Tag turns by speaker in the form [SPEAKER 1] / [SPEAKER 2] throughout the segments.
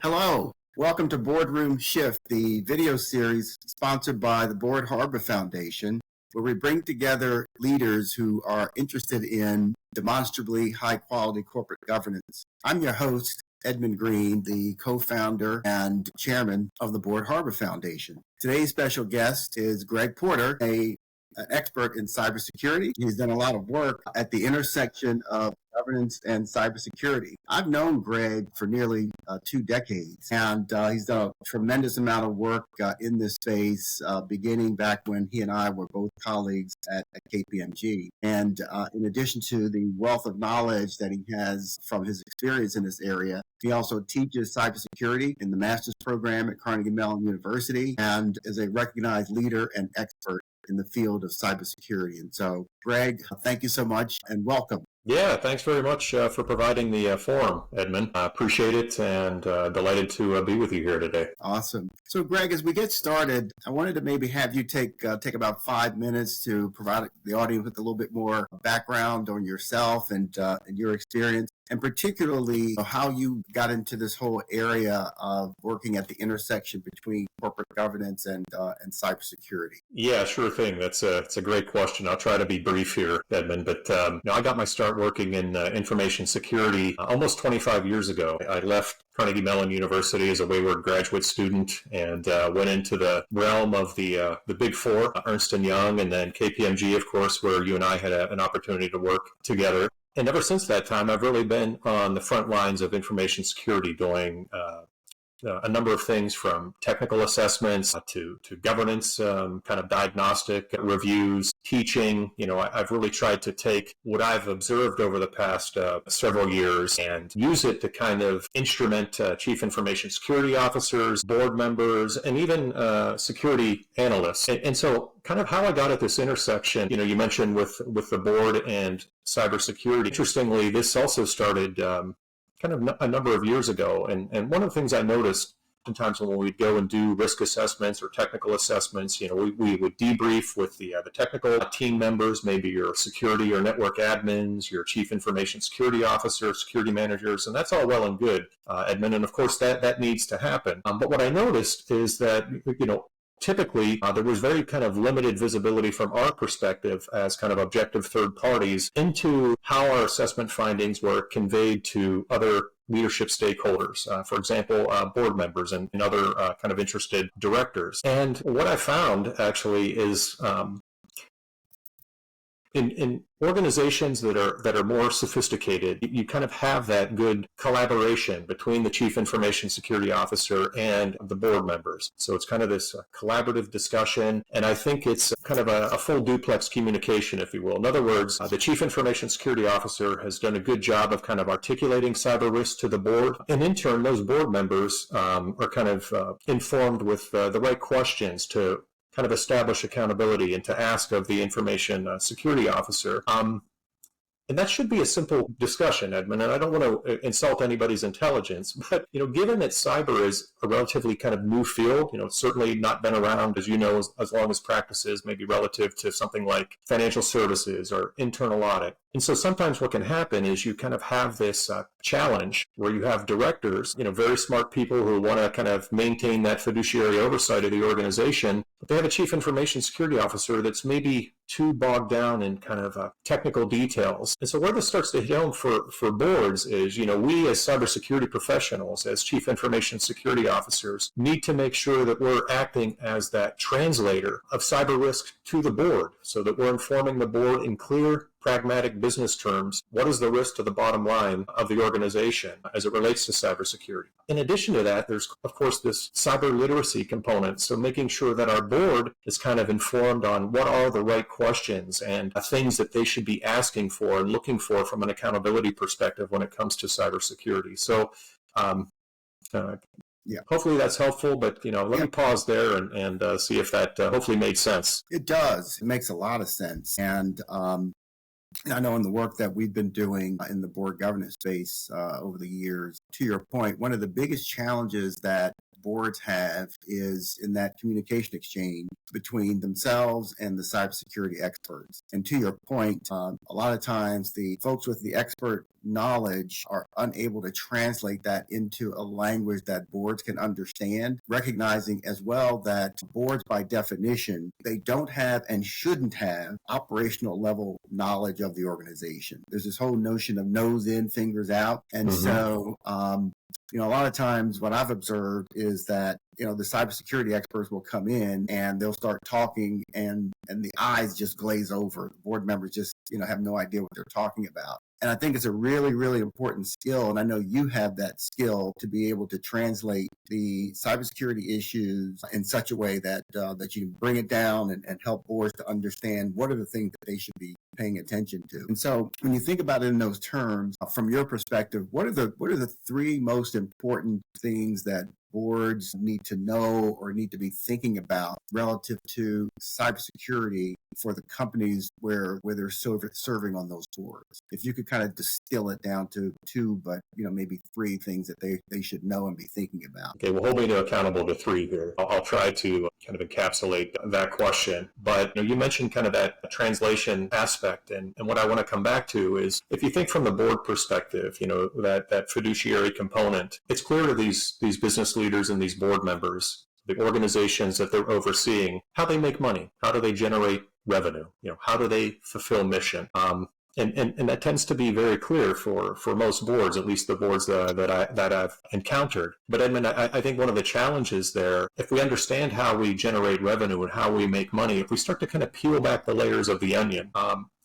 [SPEAKER 1] Hello, welcome to Boardroom Shift, the video series sponsored by the Board Harbor Foundation, where we bring together leaders who are interested in demonstrably high-quality corporate governance. I'm your host, Edmund Green, the co-founder and chairman of the Board Harbor Foundation. Today's special guest is Greg Porter, an expert in cybersecurity. He's done a lot of work at the intersection of governance and cybersecurity. I've known Greg for nearly 2 decades, and he's done a tremendous amount of work in this space, beginning back when he and I were both colleagues at KPMG. And in addition to the wealth of knowledge that he has from his experience in this area, he also teaches cybersecurity in the master's program at Carnegie Mellon University and is a recognized leader and expert in the field of cybersecurity. And so, Greg, thank you so much and welcome.
[SPEAKER 2] Yeah, thanks very much for providing the forum, Edmund. I appreciate it and delighted to be with you here today.
[SPEAKER 1] Awesome. So, Greg, as we get started, I wanted to maybe have you take about 5 minutes to provide the audience with a little bit more background on yourself and your experience, and particularly how you got into this whole area of working at the intersection between corporate governance and cybersecurity.
[SPEAKER 2] Yeah, sure thing. It's a great question. I'll try to be brief here, Edmund. But I got my start working in information security almost 25 years ago. I left Carnegie Mellon University as a wayward graduate student and went into the realm of the Big Four, Ernst & Young, and then KPMG, of course, where you and I had an opportunity to work together. And ever since that time, I've really been on the front lines of information security, doing a number of things from technical assessments to governance, kind of diagnostic reviews, teaching. I've really tried to take what I've observed over the past several years and use it to kind of instrument chief information security officers, board members, and even security analysts. And so kind of how I got at this intersection, you mentioned with the board and cybersecurity. Interestingly, this also started kind of a number of years ago. And one of the things I noticed sometimes when we'd go and do risk assessments or technical assessments, we would debrief with the technical team members, maybe your security or network admins, your chief information security officer, security managers, and that's all well and good, Edmund. And of course, that needs to happen. But what I noticed is that, typically, there was very kind of limited visibility from our perspective as kind of objective third parties into how our assessment findings were conveyed to other leadership stakeholders, for example, board members and other kind of interested directors. And what I found actually is in organizations that are more sophisticated, you kind of have that good collaboration between the chief information security officer and the board members. So it's kind of this collaborative discussion, and I think it's kind of a full duplex communication, if you will. In other words, the chief information security officer has done a good job of kind of articulating cyber risks to the board, and in turn, those board members are kind of informed with the right questions to kind of establish accountability and to ask of the information security officer. And that should be a simple discussion, Edmund, and I don't want to insult anybody's intelligence, but, given that cyber is a relatively kind of new field, it's certainly not been around, as you know, as long as practices, maybe relative to something like financial services or internal audit. And so sometimes what can happen is you kind of have this challenge where you have directors, very smart people who want to kind of maintain that fiduciary oversight of the organization, but they have a chief information security officer that's maybe too bogged down in kind of technical details. And so where this starts to hit home for boards is, we as cybersecurity professionals, as chief information security officers, need to make sure that we're acting as that translator of cyber risk to the board so that we're informing the board in clear, pragmatic business terms, what is the risk to the bottom line of the organization as it relates to cybersecurity. In addition to that, there's, of course, this cyber literacy component. So making sure that our board is kind of informed on what are the right questions and things that they should be asking for and looking for from an accountability perspective when it comes to cybersecurity. So hopefully that's helpful, but let me pause there and see if that hopefully made sense.
[SPEAKER 1] It does. It makes a lot of sense. And I know in the work that we've been doing in the board governance space over the years, to your point, one of the biggest challenges that boards have is in that communication exchange between themselves and the cybersecurity experts. And to your point, a lot of times the folks with the expert knowledge are unable to translate that into a language that boards can understand, recognizing as well that boards by definition, they don't have and shouldn't have operational level knowledge of the organization. There's this whole notion of nose in, fingers out. And so, a lot of times what I've observed is that, the cybersecurity experts will come in and they'll start talking and the eyes just glaze over. Board members just, have no idea what they're talking about. And I think it's a really, really important skill. And I know you have that skill to be able to translate the cybersecurity issues in such a way that that you can bring it down and help boards to understand what are the things that they should be paying attention to. And so when you think about it in those terms, from your perspective, what are the three most important things that boards need to know or need to be thinking about relative to cybersecurity for the companies where they're serving on those boards? If you could kind of distill it down to two, but maybe three things that they should know and be thinking about.
[SPEAKER 2] Okay, well, hold me accountable to three here. I'll try to kind of encapsulate that question. But you mentioned kind of that translation aspect, and what I want to come back to is if you think from the board perspective, that fiduciary component, it's clear to these business leaders and these board members, the organizations that they're overseeing, how they make money, how do they generate revenue, how do they fulfill mission. And that tends to be very clear for most boards, at least the boards that I've encountered. But Edmund, I think one of the challenges there, if we understand how we generate revenue and how we make money, if we start to kind of peel back the layers of the onion,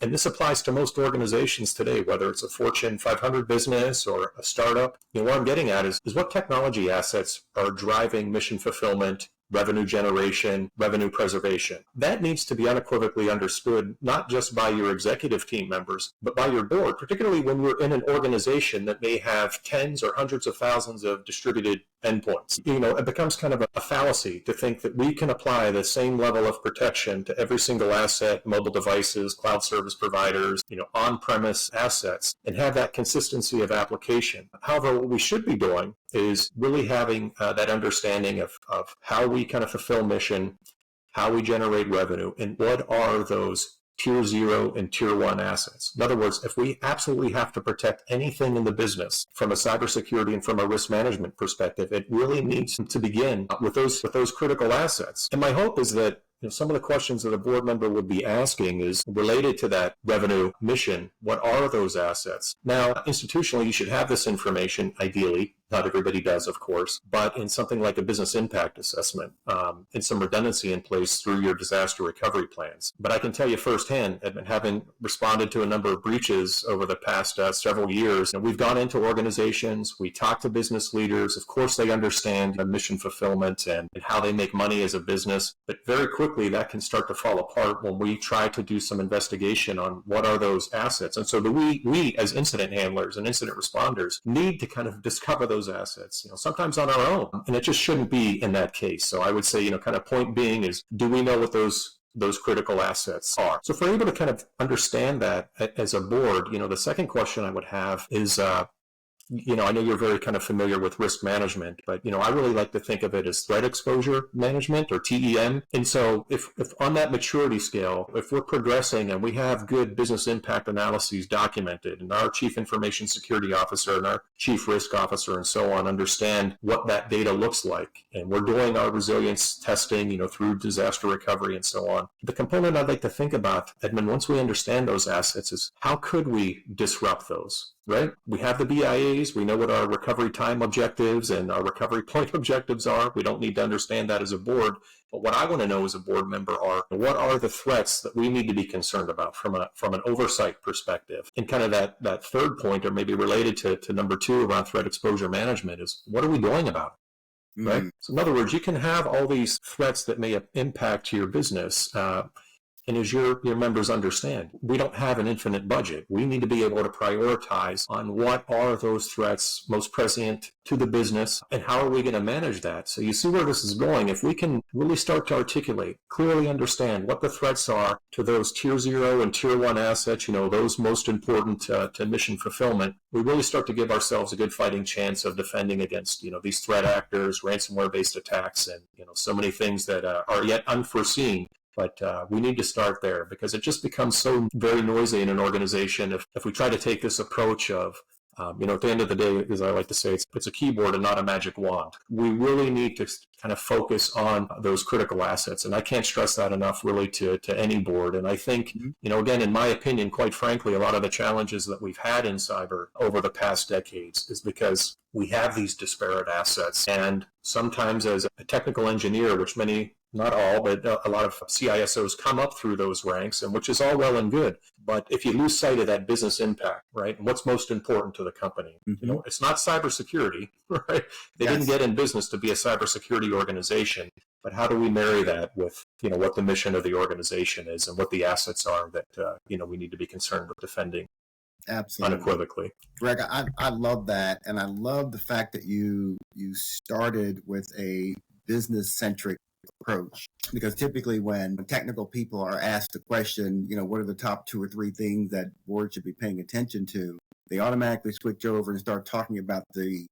[SPEAKER 2] and this applies to most organizations today, whether it's a Fortune 500 business or a startup, what I'm getting at is what technology assets are driving mission fulfillment, revenue generation, revenue preservation. That needs to be unequivocally understood, not just by your executive team members, but by your board, particularly when you're in an organization that may have tens or hundreds of thousands of distributed endpoints. It becomes kind of a fallacy to think that we can apply the same level of protection to every single asset, mobile devices, cloud service providers, on-premise assets, and have that consistency of application. However, what we should be doing is really having that understanding of how we kind of fulfill mission, how we generate revenue, and what are those tier 0 and tier 1 assets. In other words, if we absolutely have to protect anything in the business from a cybersecurity and from a risk management perspective, it really needs to begin with those critical assets. And my hope is that some of the questions that a board member would be asking is related to that revenue mission. What are those assets? Now, institutionally, you should have this information, ideally. Not everybody does, of course, but in something like a business impact assessment, and some redundancy in place through your disaster recovery plans. But I can tell you firsthand, Edmund, having responded to a number of breaches over the past several years, we've gone into organizations, we talk to business leaders. Of course, they understand mission fulfillment and how they make money as a business, but very quickly that can start to fall apart when we try to do some investigation on what are those assets. And so we as incident handlers and incident responders need to kind of discover those assets, sometimes on our own, and it just shouldn't be in that case. So I would say, kind of point being is, do we know what those critical assets are? So if we're able to kind of understand that as a board, the second question I would have is, I know you're very kind of familiar with risk management, but, I really like to think of it as threat exposure management, or TEM. And so if on that maturity scale, if we're progressing and we have good business impact analyses documented, and our chief information security officer and our chief risk officer and so on understand what that data looks like, and we're doing our resilience testing, through disaster recovery and so on, the component I'd like to think about, Edmund, once we understand those assets, is how could we disrupt those? Right? We have the BIAs. We know what our recovery time objectives and our recovery point objectives are. We don't need to understand that as a board. But what I want to know as a board member are, what are the threats that we need to be concerned about from an oversight perspective? And kind of that third point, or maybe related to number 2 around threat exposure management, is what are we doing about it? Right? So in other words, you can have all these threats that may impact your business, And as your members understand, we don't have an infinite budget. We need to be able to prioritize on what are those threats most present to the business and how are we going to manage that. So you see where this is going. If we can really start to articulate, clearly understand what the threats are to those tier 0 and tier 1 assets, those most important to mission fulfillment, we really start to give ourselves a good fighting chance of defending against, these threat actors, ransomware-based attacks, and, so many things that are yet unforeseen. But we need to start there because it just becomes so very noisy in an organization if we try to take this approach of, at the end of the day, as I like to say, it's a keyboard and not a magic wand. We really need to kind of focus on those critical assets. And I can't stress that enough really to any board. And I think, again, in my opinion, quite frankly, a lot of the challenges that we've had in cyber over the past decades is because we have these disparate assets. And sometimes as a technical engineer, which many, not all, but a lot of CISOs come up through those ranks, and which is all well and good. But if you lose sight of that business impact, right, and what's most important to the company, it's not cybersecurity, right? They didn't get in business to be a cybersecurity organization, but how do we marry that with, what the mission of the organization is and what the assets are that, we need to be concerned with defending?
[SPEAKER 1] Absolutely.
[SPEAKER 2] Unequivocally.
[SPEAKER 1] Greg, I love that. And I love the fact that you started with a business-centric approach, because typically when technical people are asked the question, what are the top 2 or 3 things that boards should be paying attention to, they automatically switch over and start talking about the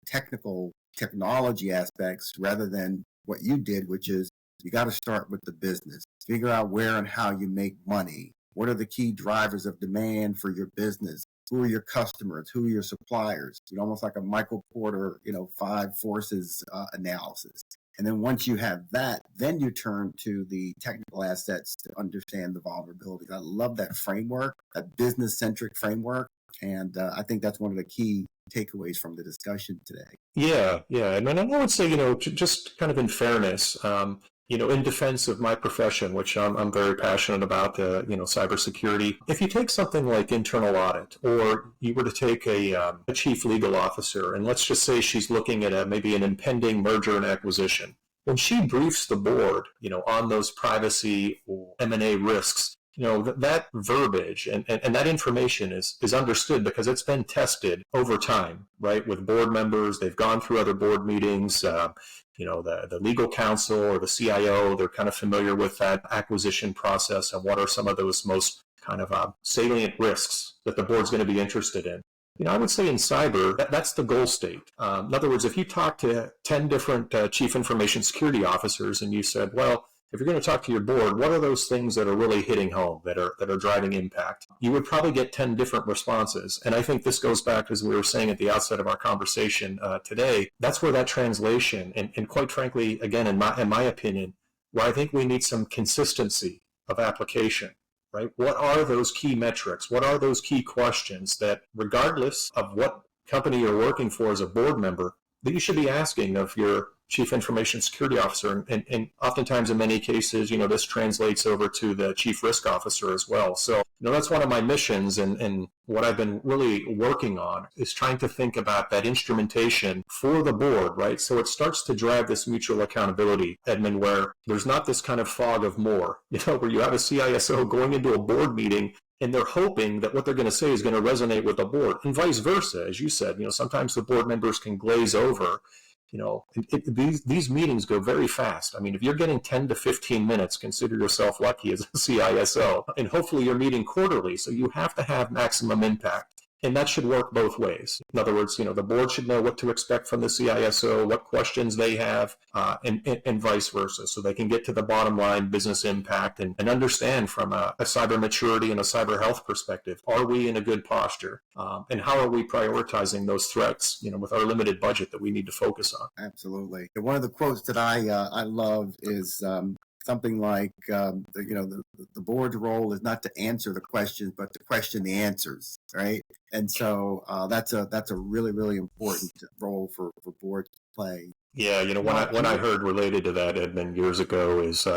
[SPEAKER 1] technology aspects rather than what you did, which is you got to start with the business, figure out where and how you make money. What are the key drivers of demand for your business? Who are your customers? Who are your suppliers? Almost like a Michael Porter, 5 forces analysis. And then once you have that, then you turn to the technical assets to understand the vulnerabilities. I love that framework, that business-centric framework. And I think that's one of the key takeaways from the discussion today.
[SPEAKER 2] Yeah. And I would say, just kind of in fairness, in defense of my profession, which I'm very passionate about, cybersecurity. If you take something like internal audit, or you were to take a chief legal officer, and let's just say she's looking at maybe an impending merger and acquisition, when she briefs the board, on those privacy or M&A risks, that verbiage and that information is understood because it's been tested over time, right? With board members, they've gone through other board meetings. The legal counsel or the CIO, they're kind of familiar with that acquisition process and what are some of those most kind of salient risks that the board's going to be interested in. I would say in cyber, that's the goal state. In other words, if you talk to 10 different chief information security officers and you said, well, if you're going to talk to your board, what are those things that are really hitting home, that are driving impact? You would probably get 10 different responses. And I think this goes back, as we were saying at the outset of our conversation today, that's where that translation, and quite frankly, again, in my opinion, where I think we need some consistency of application, right? What are those key metrics? What are those key questions that, regardless of what company you're working for as a board member, that you should be asking of your chief information security officer, and oftentimes in many cases, this translates over to the chief risk officer as well. So, that's one of my missions, and what I've been really working on is trying to think about that instrumentation for the board, right? So it starts to drive this mutual accountability, Edmund, where there's not this kind of fog of more, where you have a CISO going into a board meeting and they're hoping that what they're going to say is going to resonate with the board, and vice versa. As you said, sometimes the board members can glaze over. These meetings go very fast. I mean, if you're getting 10 to 15 minutes, consider yourself lucky as a CISO. And hopefully you're meeting quarterly, so you have to have maximum impact. And that should work both ways. In other words, the board should know what to expect from the CISO, what questions they have, and vice versa, so they can get to the bottom line business impact and understand from a cyber maturity and a cyber health perspective, are we in a good posture? And how are we prioritizing those threats, with our limited budget that we need to focus on?
[SPEAKER 1] Absolutely. One of the quotes that I love is something like, the board's role is not to answer the questions, but to question the answers, right? And so that's a really, really important role for boards to play.
[SPEAKER 2] Yeah, when I heard related to that, Edmund, years ago is,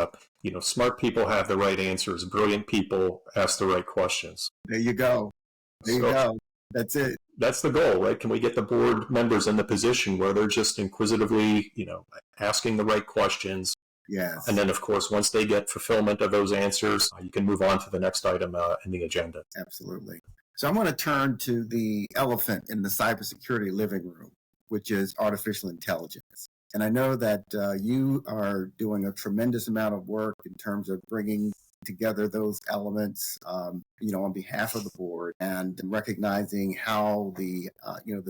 [SPEAKER 2] smart people have the right answers, brilliant people ask the right questions.
[SPEAKER 1] There you go. You go. That's it.
[SPEAKER 2] That's the goal, right? Can we get the board members in the position where they're just inquisitively, asking the right questions?
[SPEAKER 1] Yes.
[SPEAKER 2] And then, of course, once they get fulfillment of those answers, you can move on to the next item in the agenda.
[SPEAKER 1] Absolutely. So I'm going to turn to the elephant in the cybersecurity living room, which is artificial intelligence. And I know that you are doing a tremendous amount of work in terms of bringing together those elements, on behalf of the board, and recognizing how the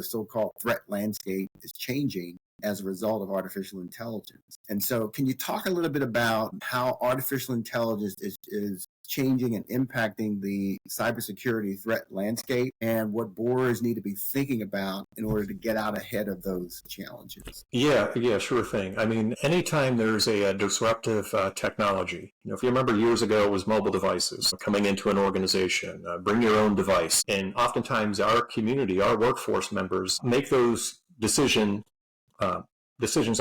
[SPEAKER 1] so-called threat landscape is changing as a result of artificial intelligence. And so can you talk a little bit about how artificial intelligence is changing and impacting the cybersecurity threat landscape, and what boards need to be thinking about in order to get out ahead of those challenges?
[SPEAKER 2] Yeah, sure thing. I mean, anytime there's a disruptive technology, if you remember years ago, it was mobile devices coming into an organization, bring your own device. And oftentimes our community, our workforce members make those decisions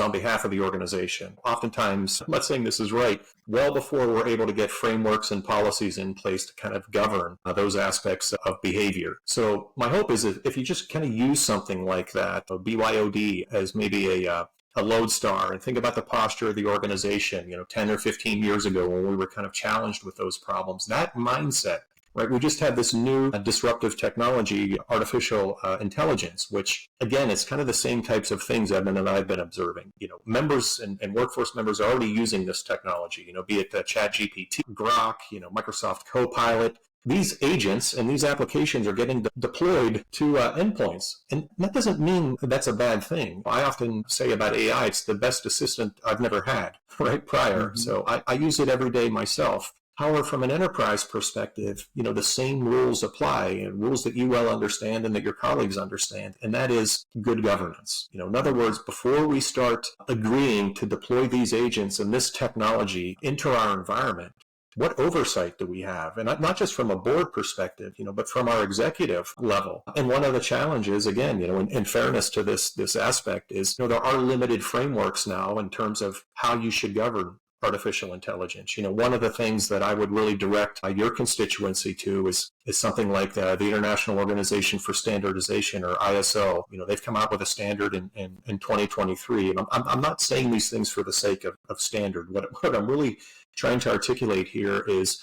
[SPEAKER 2] on behalf of the organization. Oftentimes, I'm not saying this is right, well before we're able to get frameworks and policies in place to kind of govern those aspects of behavior. So my hope is that if you just kind of use something like that, a BYOD, as maybe a lodestar, and think about the posture of the organization, 10 or 15 years ago when we were kind of challenged with those problems, that mindset. Right, we just had this new disruptive technology, artificial intelligence, which, again, it's kind of the same types of things Edmund and I have been observing. Members and workforce members are already using this technology, be it ChatGPT, Grok, Microsoft Copilot. These agents and these applications are getting deployed to endpoints. And that doesn't mean that's a bad thing. I often say about AI, it's the best assistant I've never had, right, prior. Mm-hmm. So I use it every day myself. However, from an enterprise perspective, the same rules apply, and rules that you well understand and that your colleagues understand, and that is good governance. In other words, before we start agreeing to deploy these agents and this technology into our environment, what oversight do we have? And not just from a board perspective, but from our executive level. And one of the challenges, again, in fairness to this aspect, is there are limited frameworks now in terms of how you should govern artificial intelligence. One of the things that I would really direct your constituency to is something like the International Organization for Standardization, or ISO. They've come out with a standard in 2023. And I'm not saying these things for the sake of standard. What I'm really trying to articulate here is,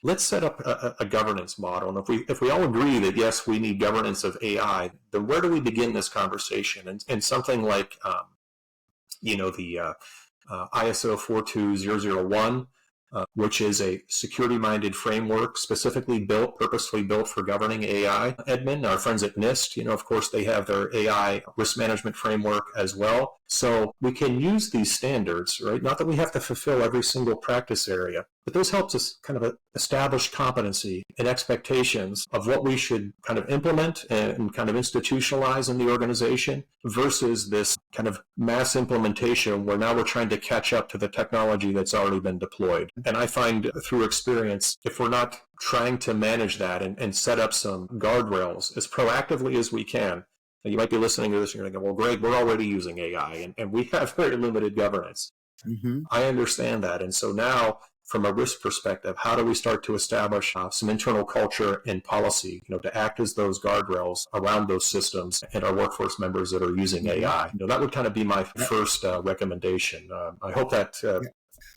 [SPEAKER 2] let's set up a governance model. And if we all agree that, yes, we need governance of AI, then where do we begin this conversation? And something like, the ISO 42001, which is a security-minded framework purposefully built for governing AI. Edmund, our friends at NIST, of course, they have their AI risk management framework as well. So we can use these standards, right? Not that we have to fulfill every single practice area, but those helps us kind of establish competency and expectations of what we should kind of implement and kind of institutionalize in the organization, versus this kind of mass implementation where now we're trying to catch up to the technology that's already been deployed. And I find through experience, if we're not trying to manage that and set up some guardrails as proactively as we can, and you might be listening to this and you're thinking, well, Greg, we're already using AI and we have very limited governance. Mm-hmm. I understand that. And so now, from a risk perspective, how do we start to establish some internal culture and policy, to act as those guardrails around those systems and our workforce members that are using AI? That would kind of be my first recommendation. I hope that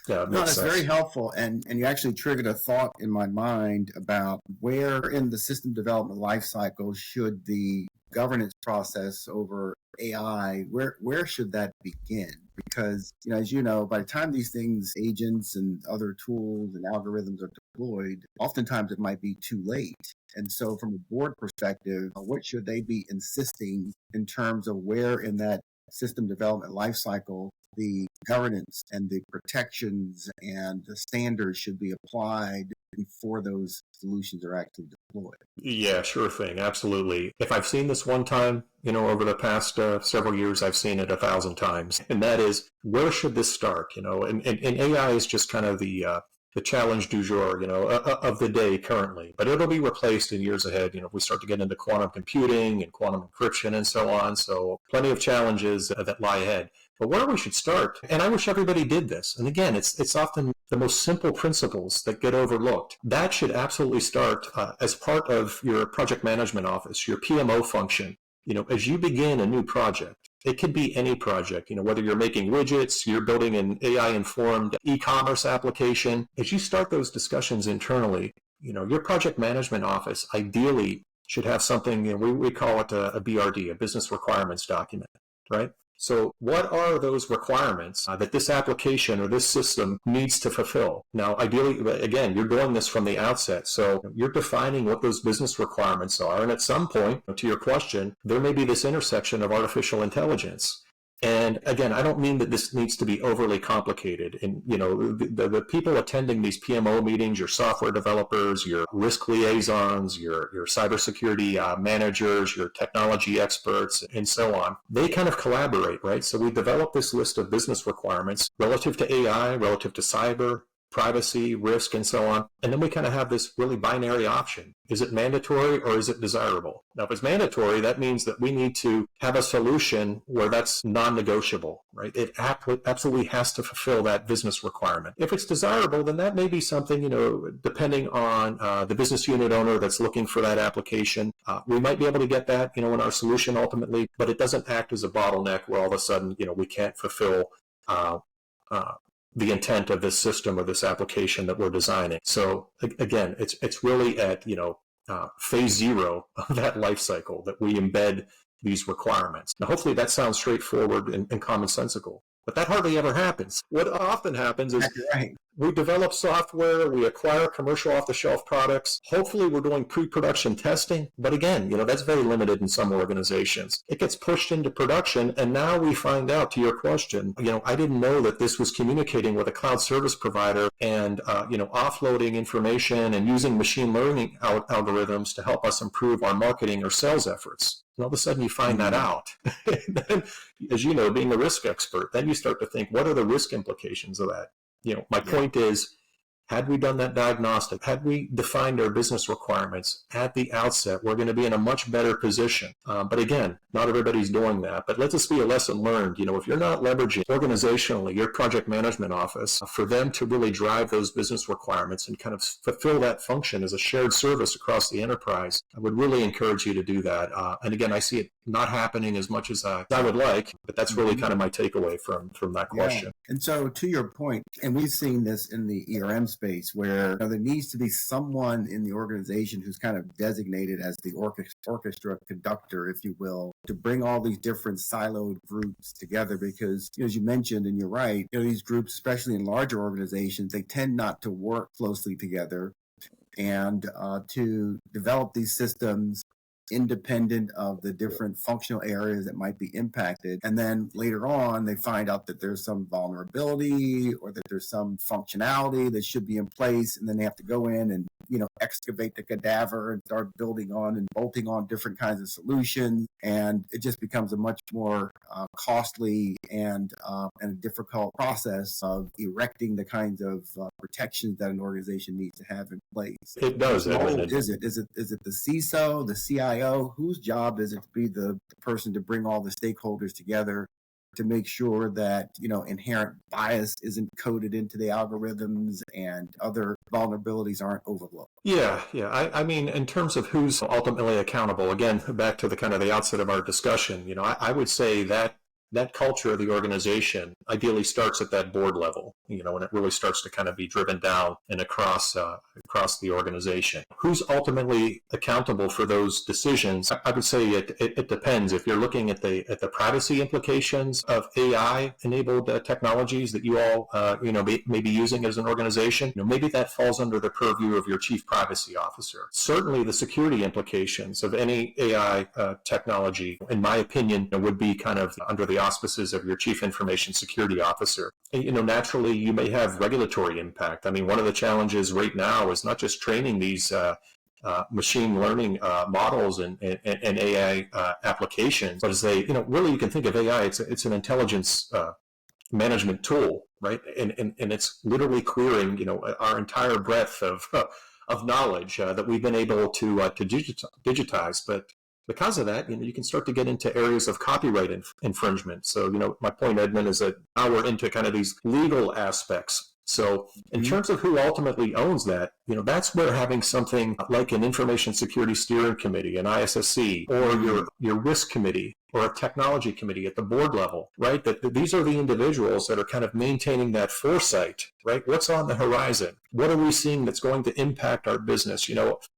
[SPEAKER 1] no, that's sense. Very helpful. And you actually triggered a thought in my mind about where in the system development lifecycle should the governance process over AI, where should that begin? Because, as you know, by the time these things, agents and other tools and algorithms are deployed, oftentimes it might be too late. And so from a board perspective, what should they be insisting in terms of where in that system development lifecycle the governance and the protections and the standards should be applied before those solutions are actually deployed?
[SPEAKER 2] Yeah, sure thing. Absolutely. If I've seen this one time, over the past several years, I've seen it 1,000 times. And that is, where should this start? And AI is just kind of the challenge du jour, of the day currently. But it'll be replaced in years ahead, if we start to get into quantum computing and quantum encryption and so on. So plenty of challenges that lie ahead. But where we should start, and I wish everybody did this, and again, it's often the most simple principles that get overlooked. That should absolutely start as part of your project management office, your PMO function. As you begin a new project, It could be any project, whether you're making widgets, you're building an AI-informed e-commerce application. As you start those discussions internally, your project management office ideally should have something, we call it a BRD, a business requirements document, right? So what are those requirements that this application or this system needs to fulfill? Now, ideally, again, you're doing this from the outset. So you're defining what those business requirements are. And at some point, to your question, there may be this intersection of artificial intelligence. And again, I don't mean that this needs to be overly complicated. And, the people attending these PMO meetings, your software developers, your risk liaisons, your cybersecurity managers, your technology experts, and so on, they kind of collaborate, right? So we develop this list of business requirements relative to AI, relative to cyber, privacy, risk, and so on. And then we kind of have this really binary option. Is it mandatory or is it desirable? Now, if it's mandatory, that means that we need to have a solution where that's non-negotiable, right? It absolutely has to fulfill that business requirement. If it's desirable, then that may be something, depending on the business unit owner that's looking for that application. We might be able to get that, in our solution ultimately, but it doesn't act as a bottleneck where all of a sudden, we can't fulfill the intent of this system or this application that we're designing. So again, it's really at phase 0 of that life cycle that we embed these requirements. Now, hopefully that sounds straightforward and commonsensical, but that hardly ever happens. What often happens is we develop software, we acquire commercial off-the-shelf products. Hopefully we're doing pre-production testing, but again, that's very limited in some organizations. It gets pushed into production, and now we find out, to your question, I didn't know that this was communicating with a cloud service provider and, offloading information and using machine learning algorithms to help us improve our marketing or sales efforts. And all of a sudden you find that out. Then, as you know, being a risk expert, then you start to think, what are the risk implications of that? My point is, had we done that diagnostic, had we defined our business requirements at the outset, we're going to be in a much better position. But again, not everybody's doing that. But let this be a lesson learned. If you're not leveraging organizationally your project management office for them to really drive those business requirements and kind of fulfill that function as a shared service across the enterprise, I would really encourage you to do that. And again, I see it not happening as much as I would like, but that's really kind of my takeaway from that question.
[SPEAKER 1] And so to your point, and we've seen this in the ERM space where there needs to be someone in the organization who's kind of designated as the orchestra conductor, if you will, to bring all these different siloed groups together. Because, as you mentioned, and you're right, these groups, especially in larger organizations, they tend not to work closely together. And to develop these systems independent of the different functional areas that might be impacted. And then later on, they find out that there's some vulnerability or that there's some functionality that should be in place. And then they have to go in and, excavate the cadaver and start building on and bolting on different kinds of solutions. And it just becomes a much more costly and a difficult process of erecting the kinds of protections that an organization needs to have in place.
[SPEAKER 2] It does.
[SPEAKER 1] Is it the CISO, the CIO? Whose job is it to be the person to bring all the stakeholders together to make sure that, inherent bias isn't coded into the algorithms and other vulnerabilities aren't overlooked?
[SPEAKER 2] Yeah. I mean, in terms of who's ultimately accountable, again, back to the kind of the outset of our discussion, I would say that culture of the organization ideally starts at that board level, and it really starts to kind of be driven down and across the organization. Who's ultimately accountable for those decisions? I would say it depends. If you're looking at the privacy implications of AI-enabled technologies that you all may be using as an organization, maybe that falls under the purview of your chief privacy officer. Certainly, the security implications of any AI technology, in my opinion, would be kind of under the auspices of your chief information security officer. Naturally, you may have regulatory impact. I mean, one of the challenges right now is not just training these machine learning models and AI applications, but as really you can think of AI, it's an intelligence management tool, right? And it's literally querying, our entire breadth of knowledge that we've been able to digitize. But because of that, you can start to get into areas of copyright infringement. So, my point, Edmund, is that now we're into kind of these legal aspects. So in terms of who ultimately owns that, that's where having something like an Information Security Steering Committee, an ISSC, or your risk committee or a technology committee at the board level, right? That these are the individuals that are kind of maintaining that foresight, right? What's on the horizon? What are we seeing that's going to impact our business?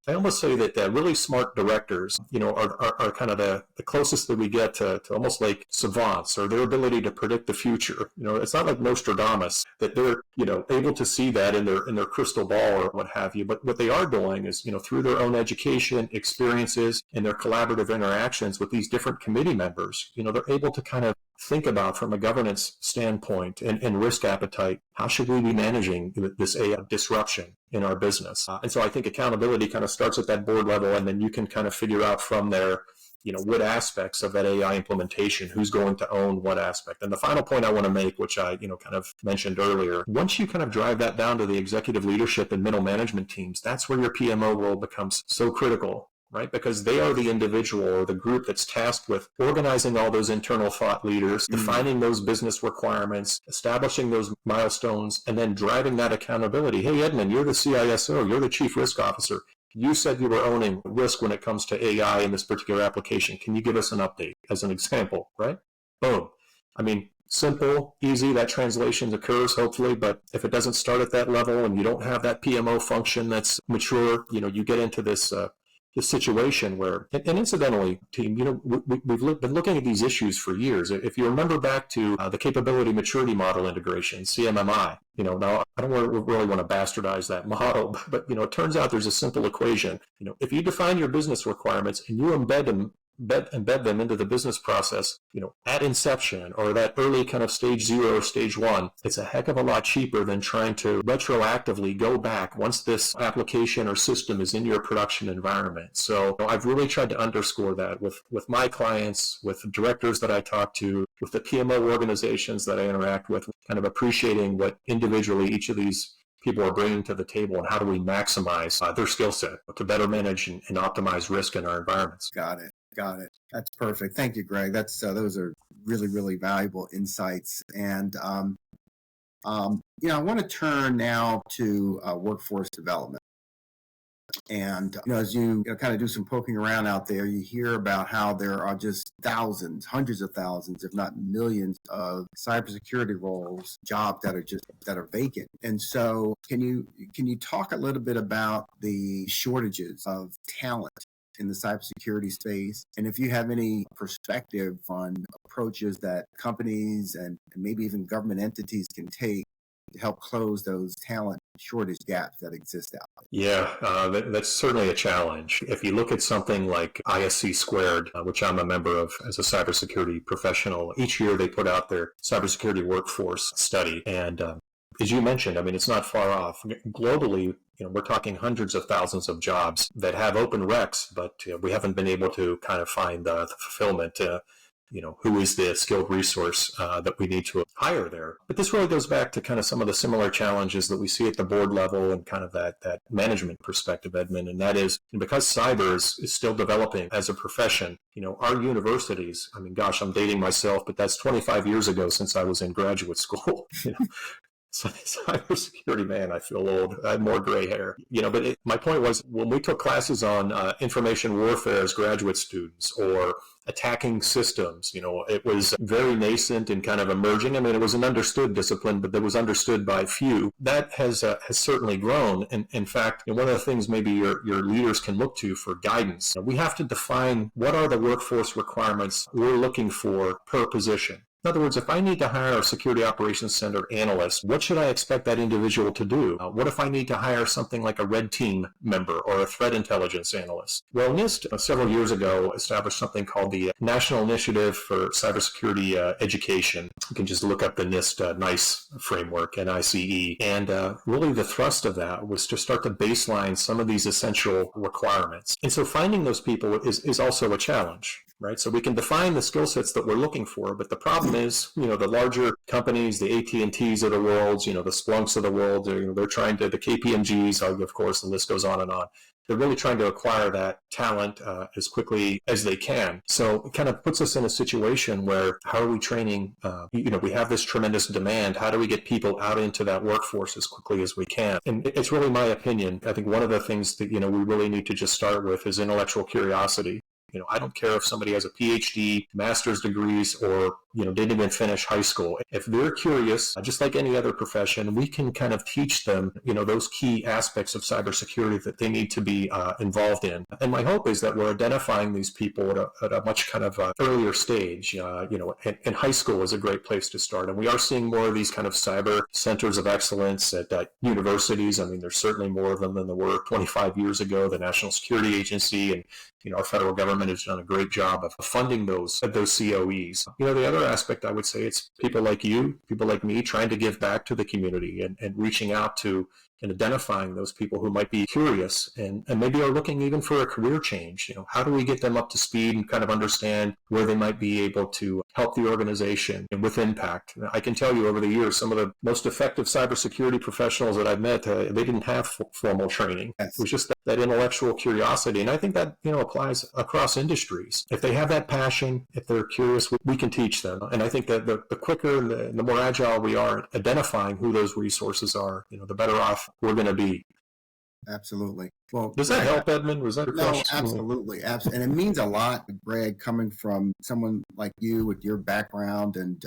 [SPEAKER 2] I almost say that really smart directors, are kind of the closest that we get to almost like savants, or their ability to predict the future. It's not like Nostradamus that they're, able to see that in their crystal ball or what have you. But what they are doing is, through their own education, experiences, and their collaborative interactions with these different committee members, they're able to kind of think about from a governance standpoint and risk appetite, how should we be managing this AI disruption in our business? And so I think accountability kind of starts at that board level, and then you can kind of figure out from there, what aspects of that AI implementation, who's going to own what aspect. And the final point I want to make, which I, kind of mentioned earlier, once you kind of drive that down to the executive leadership and middle management teams, that's where your PMO role becomes so critical, right? Because they are the individual or the group that's tasked with organizing all those internal thought leaders, defining those business requirements, establishing those milestones, and then driving that accountability. Hey, Edmund, you're the CISO, you're the chief risk officer. You said you were owning risk when it comes to AI in this particular application. Can you give us an update as an example, right? Boom. I mean, simple, easy, that translation occurs hopefully, but if it doesn't start at that level and you don't have that PMO function that's mature, you get into this situation where, and incidentally, team, we've been looking at these issues for years. If you remember back to the capability maturity model integration, CMMI, now I don't really want to bastardize that model, but it turns out there's a simple equation. If you define your business requirements and you embed them into the business process, at inception or that early kind of stage 0 or stage 1, it's a heck of a lot cheaper than trying to retroactively go back once this application or system is in your production environment. So I've really tried to underscore that with my clients, with the directors that I talk to, with the PMO organizations that I interact with, kind of appreciating what individually each of these people are bringing to the table and how do we maximize their skill set to better manage and optimize risk in our environments.
[SPEAKER 1] Got it. That's perfect. Thank you, Greg. Those are really, really valuable insights. And, I want to turn now to workforce development. And, as you kind of do some poking around out there, you hear about how there are just thousands, hundreds of thousands, if not millions of cybersecurity roles, jobs that are vacant. And so can you talk a little bit about the shortages of talent in the cybersecurity space, and if you have any perspective on approaches that companies and maybe even government entities can take to help close those talent shortage gaps that exist out there?
[SPEAKER 2] Yeah, that's certainly a challenge. If you look at something like ISC Squared, which I'm a member of as a cybersecurity professional, each year they put out their cybersecurity workforce study. And as you mentioned, I mean, it's not far off. Globally, we're talking hundreds of thousands of jobs that have open recs, but we haven't been able to kind of find the fulfillment. Who is the skilled resource that we need to hire there. But this really goes back to kind of some of the similar challenges that we see at the board level and kind of that management perspective, Edmund, and that is because cyber is still developing as a profession, our universities, I mean, gosh, I'm dating myself, but that's 25 years ago since I was in graduate school. Cybersecurity, man, I feel old. I had more gray hair. But my point was, when we took classes on information warfare as graduate students or attacking systems, it was very nascent and kind of emerging. I mean, it was an understood discipline, but that was understood by few. That has certainly grown. And in fact, one of the things maybe your leaders can look to for guidance, we have to define what are the workforce requirements we're looking for per position. In other words, if I need to hire a security operations center analyst, what should I expect that individual to do? What if I need to hire something like a red team member or a threat intelligence analyst? Well, NIST several years ago established something called the National Initiative for Cybersecurity Education. You can just look up the NIST NICE framework, NICE. And really the thrust of that was to start to baseline some of these essential requirements. And so finding those people is also a challenge. Right, so we can define the skill sets that we're looking for, but the problem is, the larger companies, the AT&Ts of the world, the Splunks of the world, they're trying to, the KPMGs, of course, the list goes on and on. They're really trying to acquire that talent as quickly as they can. So it kind of puts us in a situation where how are we training? We have this tremendous demand. How do we get people out into that workforce as quickly as we can? And it's really my opinion. I think one of the things that, we really need to just start with is intellectual curiosity. I don't care if somebody has a PhD, master's degrees, or, didn't even finish high school. If they're curious, just like any other profession, we can kind of teach them, those key aspects of cybersecurity that they need to be involved in. And my hope is that we're identifying these people at a much kind of earlier stage. And high school is a great place to start. And we are seeing more of these kind of cyber centers of excellence at universities. I mean, there's certainly more of them than there were 25 years ago. The National Security Agency and our federal government has done a great job of funding those COEs. The other aspect, I would say, it's people like you, people like me, trying to give back to the community and reaching out to and identifying those people who might be curious and maybe are looking even for a career change. How do we get them up to speed and kind of understand where they might be able to help the organization and with impact? I can tell you over the years, some of the most effective cybersecurity professionals that I've met, they didn't have formal training. Yes. It was just that intellectual curiosity. And I think that, applies across industries. If they have that passion, if they're curious, we can teach them. And I think that the quicker and the more agile we are at identifying who those resources are, the better off we're going to be.
[SPEAKER 1] Absolutely. Well,
[SPEAKER 2] does that help, Edmund? Was that a question?
[SPEAKER 1] Absolutely. And it means a lot, Greg, coming from someone like you with your background and,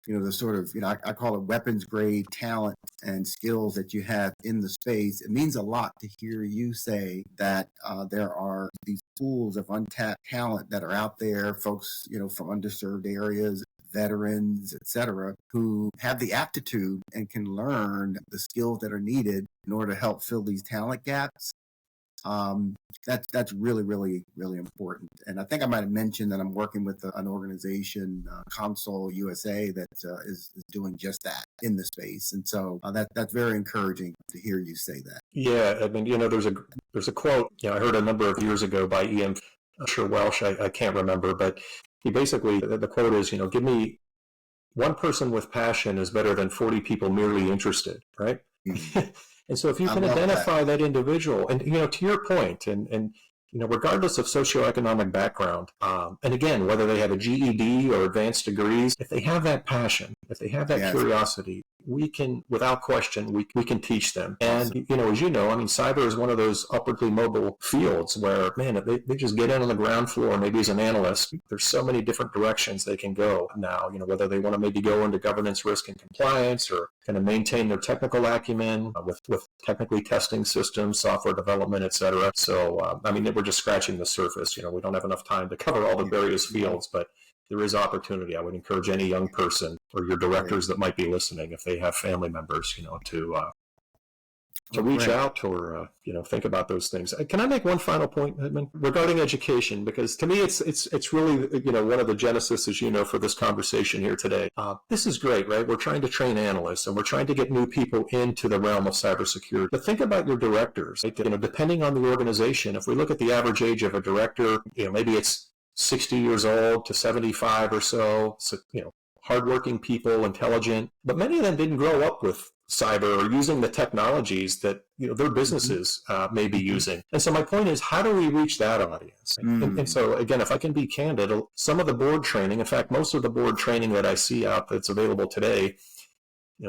[SPEAKER 1] the sort of, I call it weapons grade talent and skills that you have in the space. It means a lot to hear you say that there are these pools of untapped talent that are out there, folks, from underserved areas, veterans, et cetera, who have the aptitude and can learn the skills that are needed in order to help fill these talent gaps. That's really, really, really important. And I think I might have mentioned that I'm working with an organization, Console USA, that is doing just that in the space. And so that's very encouraging to hear you say that.
[SPEAKER 2] Yeah, I mean, there's a quote I heard a number of years ago by E.M. Welsh. I can't remember, but he basically, the quote is, give me one person with passion is better than 40 people merely interested, right? Mm-hmm. And so if you can identify that individual, and, to your point, and regardless of socioeconomic background, and again, whether they have a GED or advanced degrees, if they have that passion, if they have that curiosity, we can, without question, we can teach them. And, as you know, I mean, cyber is one of those upwardly mobile fields where, man, they just get in on the ground floor, maybe as an analyst. There's so many different directions they can go now, whether they want to maybe go into governance, risk, and compliance, or kind of maintain their technical acumen with technically testing systems, software development, et cetera. So, we're just scratching the surface. We don't have enough time to cover all the various fields, but there is opportunity. I would encourage any young person or your directors that might be listening, if they have family members, to reach out or, think about those things. Can I make one final point, Edmund, regarding education? Because to me, it's really, one of the genesis, as for this conversation here today. This is great, right? We're trying to train analysts and we're trying to get new people into the realm of cybersecurity. But think about your directors. Right? Depending on the organization, if we look at the average age of a director, maybe it's 60 years old to 75 or so, hardworking people, intelligent, but many of them didn't grow up with cyber or using the technologies that their businesses may be using. And so my point is, how do we reach that audience? And so again, if I can be candid, some of the board training, in fact, most of the board training that I see out that's available today,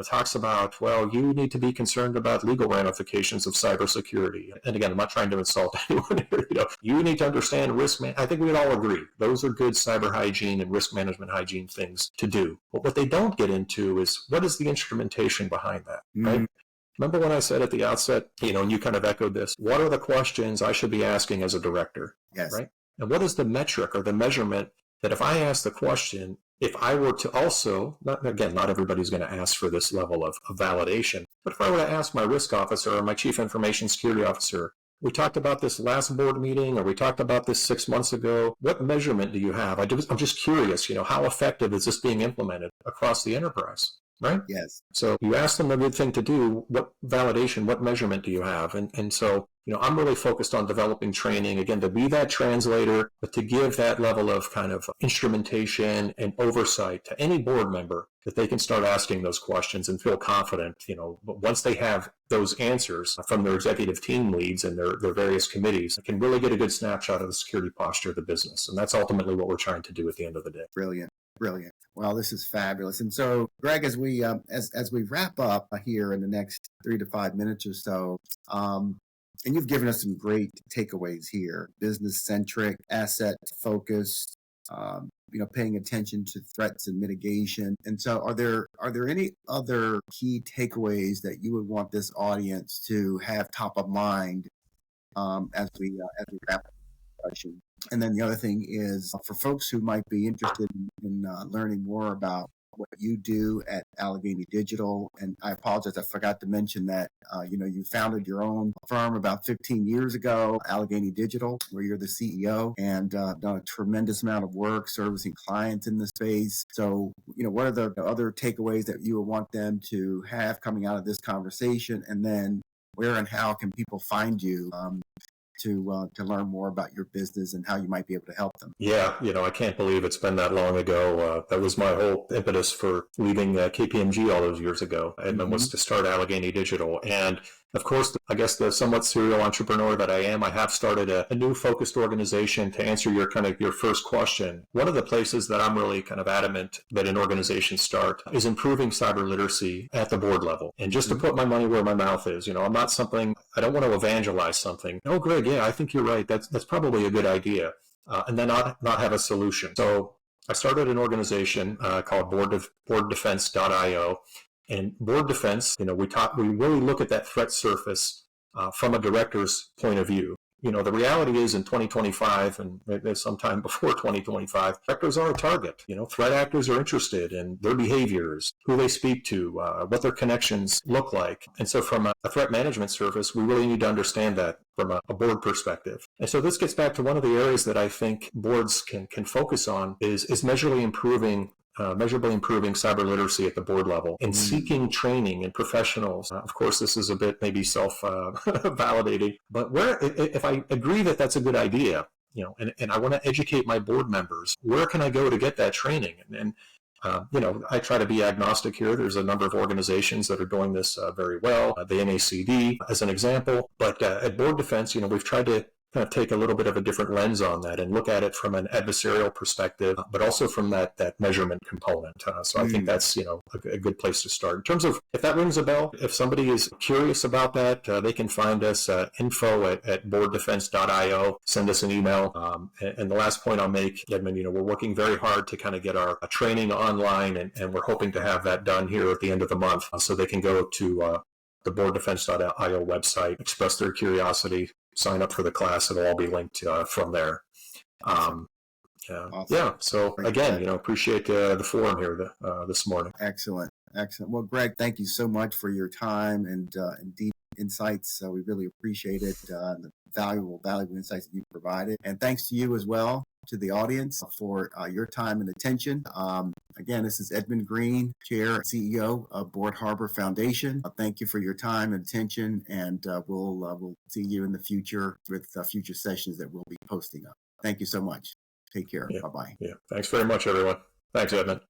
[SPEAKER 2] talks about, well, you need to be concerned about legal ramifications of cybersecurity. And again, I'm not trying to insult anyone here. You need to understand risk. I think we'd all agree. Those are good cyber hygiene and risk management hygiene things to do. But what they don't get into is, what is the instrumentation behind that, right? Remember when I said at the outset, and you kind of echoed this, what are the questions I should be asking as a director, right? And what is the metric or the measurement that if I ask the question, if I were to also, not everybody's going to ask for this level of validation, but if I were to ask my risk officer or my chief information security officer, we talked about this last board meeting, or we talked about this 6 months ago, what measurement do you have? I'm just curious, how effective is this being implemented across the enterprise, right?
[SPEAKER 1] Yes.
[SPEAKER 2] So you ask them a good thing to do, what validation, what measurement do you have? And so, I'm really focused on developing training, again, to be that translator, but to give that level of kind of instrumentation and oversight to any board member that they can start asking those questions and feel confident, once they have those answers from their executive team leads and their various committees, they can really get a good snapshot of the security posture of the business. And that's ultimately what we're trying to do at the end of the day.
[SPEAKER 1] Brilliant. Well, this is fabulous. And so, Greg, as we wrap up here in the next 3 to 5 minutes or so, And you've given us some great takeaways here: business centric, asset focused, paying attention to threats and mitigation. And so, are there any other key takeaways that you would want this audience to have top of mind as we wrap up the discussion? And then the other thing is for folks who might be interested in learning more about what you do at Allegheny Digital. And I apologize, I forgot to mention that, you founded your own firm about 15 years ago, Allegheny Digital, where you're the CEO, and done a tremendous amount of work servicing clients in the space. So, what are the other takeaways that you would want them to have coming out of this conversation? And then where and how can people find you to learn more about your business and how you might be able to help them?
[SPEAKER 2] Yeah, I can't believe it's been that long ago. That was my whole impetus for leaving KPMG all those years ago, and was to start Allegheny Digital. And of course, I guess the somewhat serial entrepreneur that I am, I have started a new focused organization. To answer your first question, one of the places that I'm really kind of adamant that an organization start is improving cyber literacy at the board level. And just to put my money where my mouth is, I don't want to evangelize something. Oh, Greg, yeah, I think you're right. That's probably a good idea. And then not have a solution. So I started an organization called boarddefense.io. And board defense, we really look at that threat surface from a director's point of view. The reality is in 2025 and maybe sometime before 2025, directors are a target. Threat actors are interested in their behaviors, who they speak to, what their connections look like. And so from a threat management surface, we really need to understand that from a board perspective. And so this gets back to one of the areas that I think boards can focus on is measurably improving cyber literacy at the board level and seeking training and professionals. Of course, this is a bit maybe self-validating, but if I agree that that's a good idea, and I want to educate my board members, where can I go to get that training? And I try to be agnostic here. There's a number of organizations that are doing this very well. The NACD, as an example. But at Board Defense, we've tried to kind of take a little bit of a different lens on that and look at it from an adversarial perspective, but also from that measurement component. So I think that's, a good place to start. In terms of, if that rings a bell, if somebody is curious about that, they can find us info at boarddefense.io, send us an email. And the last point I'll make, Edmund, we're working very hard to kind of get our training online, and we're hoping to have that done here at the end of the month, so they can go to the boarddefense.io website, express their curiosity, sign up for the class. It'll all be linked from there.
[SPEAKER 1] Awesome.
[SPEAKER 2] Yeah. So again, appreciate the forum here this morning.
[SPEAKER 1] Excellent. Well, Greg, thank you so much for your time and deep insights. We really appreciate it. The valuable insights that you provided. And thanks to you as well, to the audience, for your time and attention. Again, this is Edmund Green, Chair and CEO of Board Harbor Foundation. Thank you for your time and attention, and we'll see you in the future with future sessions that we'll be posting up. Thank you so much. Take care.
[SPEAKER 2] Yeah.
[SPEAKER 1] Bye-bye.
[SPEAKER 2] Yeah. Thanks very much, everyone. Thanks, Edmund.